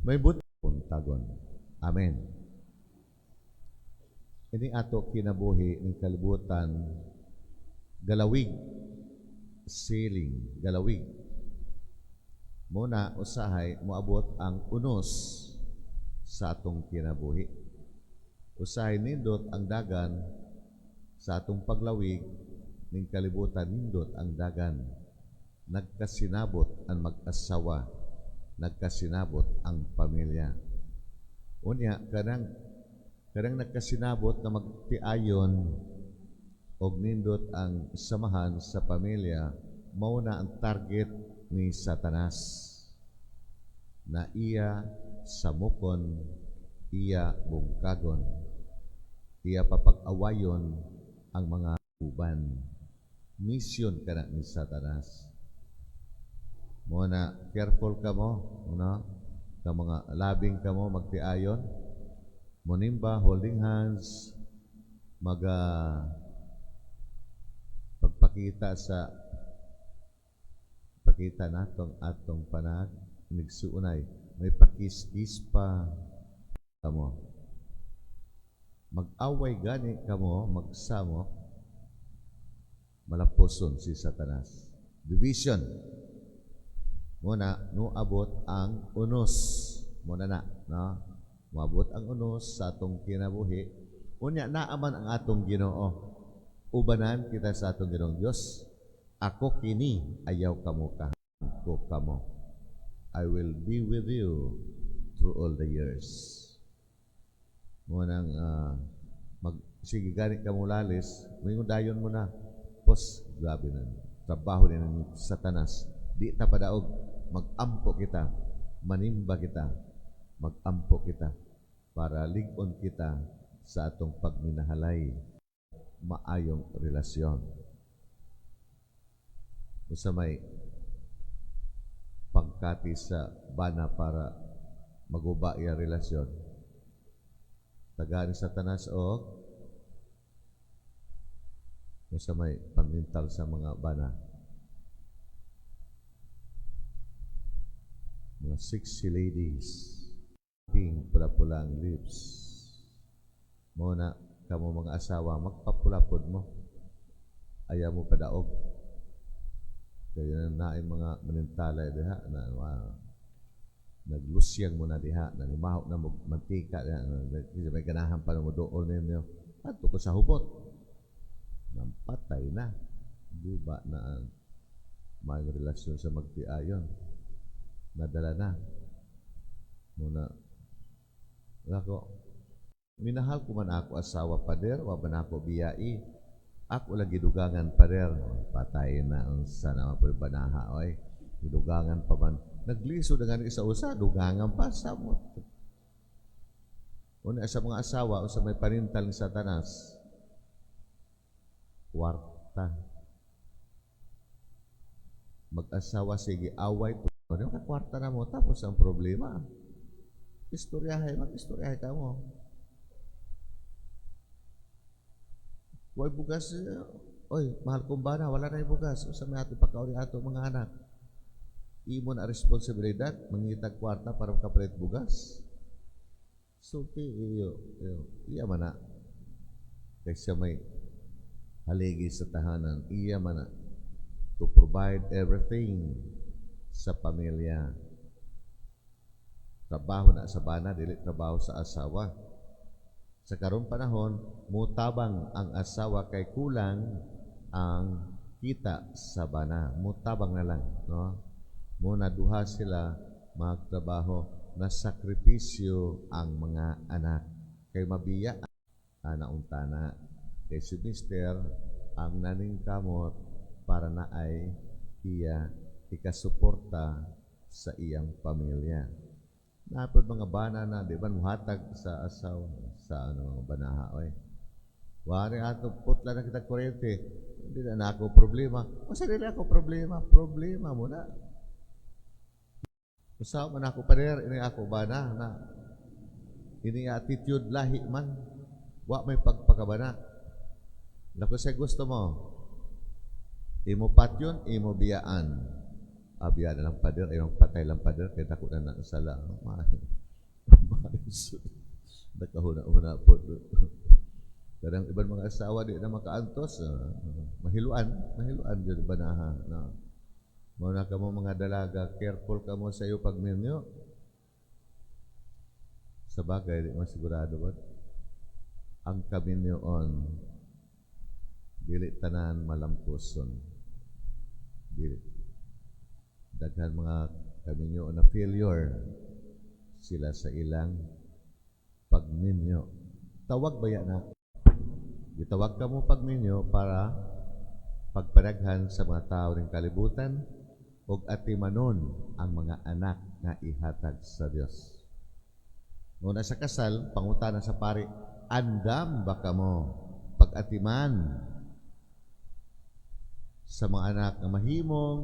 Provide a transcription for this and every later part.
May buton tagon. Amen. Ini ato kinabuhi ng kalibutan, galawig, siling, galawig. Muna, usahay, moabot ang unos sa atong kinabuhi. Usahay nindot ang dagan sa atong paglawig ng kalibutan, nindot ang dagan. Nagkasinabot ang mag-asawa, nagkasinabot ang pamilya. Unya, kanang nagkasinabot na magtiayon og nindot ang samahan sa pamilya, mao na ang target ni Satanas na iya samukon, iya bungkagon, iya papag-awayon ang mga uban. Mission kana ni Satanas. Mo na careful ka mo, no? Ka mga labing ka mo magtiayon, monimba, holding hands, pagpakita sa pakita natong atong panag nigsuunay, may pakis-kis pa kamo. Mag-away gani kamo, magsamo, malapuson si Satanas. Division. Muna, no abot ang unos. Muna na, no? Moabot ang unos sa atong kinabuhi. Unya, naaman ang atong Ginoo. Ubanan kita sa atong Ginoong Diyos. Ako kini, ayaw kamo ko kamo. I will be with you through all the years. Munang sige ganit kamo lalis, mayong dayon mo na. Pos, grabe na. Trabaho din ng Satanas. Di ta padaog, mag-ampo kita, manimba kita, mag-ampo kita para ligon kita sa atong pagminahalay, maayong relasyon. Usa may pagkati sa bana para maguba iya relasyon. Tagaan sa Satanas o usa may pamintal sa mga bana. Mga sexy ladies, pink, pula-pula ang lips. Muna, kamo mga asawa, magpapulapod mo. Ayaw mo padaog. Kaya na mga manintalay diha na naglusyang mo na diha, nanimahok na mantika, may ganahan pa na mo doon ninyo. At ko sa hubot, nampatay na. Diba na may relasyon sa magtiayon. Nadala na. Muna, ako, minahal ko man ako asawa pader, wa man ako biyai. Ako lagi dugangan pader. Patay na ang sana mapulbanaha. Oy, dugangan pa man. Nagliso dengan isa-usa, dugangan pa sa mo. Una sa mga asawa, o sa may panintal ni Satanas, kwarta. Mag-asawa, sige, away to. Ano ka kwarta na mo, tapos ang problema. Istoryahay, mag-istoryahay ka mo. Huwag bugas, oy, mahal kong bana, wala na yung bugas. O sa may ato pagkauli ato mga anak. Imo na responsibilidad, mangitag kwarta para makapalit bugas. So, iya man na. Kasi may haligi sa tahanan, iya man na to provide everything sa pamilya. Trabaho na sa bana, dili trabaho sa asawa. Sa karong panahon, mutabang ang asawa kay kulang ang kita sa bana. Mutabang na lang, no? Muna duha sila magtrabaho na sakripisyo ang mga anak. Kay mabiya anaunta kay si Mister ang naning kamot para na ay iya ikasuporta sa iyang pamilya. Napod mga bana na, di ba, muhatag sa asawa, sa mga banaha, oy. Wari ato, putla na kita kuryente, hindi na ako problema. O sa nila ako problema mo na. Usaw man ako parer, ini ako bana na, ini attitude lahi man, wa may pagpakabana. Naku sa gusto mo, imo patyon, imo biyaan. Abiya na lang pader, ayong patay lang pader, kaya dako na sala. Nakahuna-una po. Karang ibang mga asawa di na makaantos, mahiluan jud banaha na. Mao na kamo mga dalaga, careful kamo sa iyo pagminyo. Sa bagay, di masigurado ba? Ang kaminyoon, dili tanan malampuson. Dili. Daghan mga kaminyoon na failure sila sa ilang pagminyo. Tawag ba yan na? Gitawag ka mo pagminyo para pagpadaghan sa mga tao ng kalibutan ug atimanon ang mga anak nga ihatag sa Dios. Muna sa kasal, pangutana sa pari, andam ba kamo pag-atiman sa mga anak nga mahimong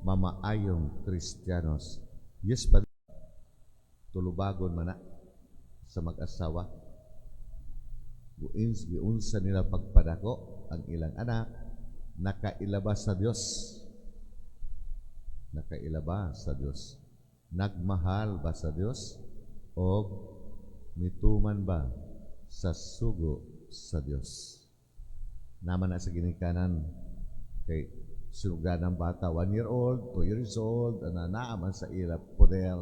mamaayong Kristiyanos? Yes ba? Tulubagon man na sa mag-asawa. Giunsa nila pagpadako ang ilang anak, nakailabas sa Dios. Nakailabas sa Dios. Nagmahal ba sa Dios? O mituman ba sa sugo sa Dios? Naman na sa ginikanan kay sunugan ng bata, 1 year old, 2 years old, na naaman sa ilap, poder.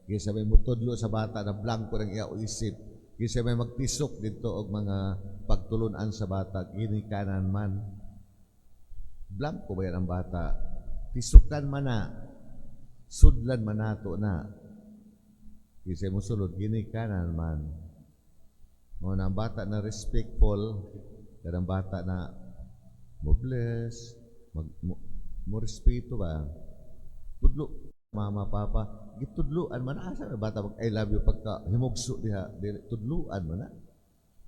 Kaysa may mutudlo sa bata na blanco ng iya isip. Kaysa may magtisok dito og mga pagtulunan sa bata, ginikanan man. Blanco ba yan ang bata? Tisukan man na, sudlan man nato na. Kaysa mo sulod, ginikanan man. Mga ang bata na respectful, ang bata na mo bless, mo respeto ba? Tudlo, mama, papa, gitudluan man asa na bata mag I love you pagka himugso diha, tudluan man na.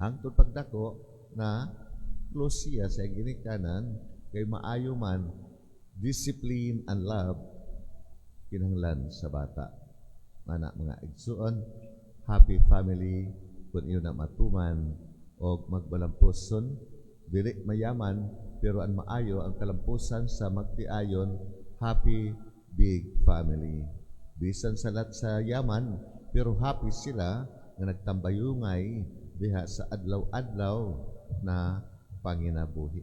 Hangtod pagdako na close siya sa ginikanan kay maayo man discipline and love kinahanglan sa bata. Mana mga igsuon, happy family kung iyo na matuman o magbalampuson, dili mayaman pero ang maayo ang kalampusan sa magtiayon, happy big family. Bisan sa lat sa yaman pero happy sila nga nagtambayungay diha sa adlaw-adlaw na panginabuhi.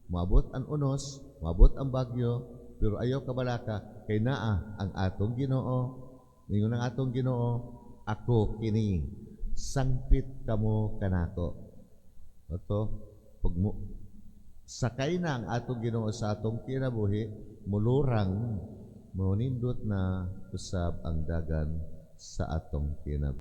Maabot ang unos, maabot ang bagyo, pero ayaw kabalaka kay naa ang atong Ginoo. Ningon ang atong Ginoo, ako kini, sangpit kamo kanako. Oto, pag mo sakay na ang atong Ginoo sa atong kinabuhi, mulurang, munindot na usab ang dagan sa atong kinabuhi.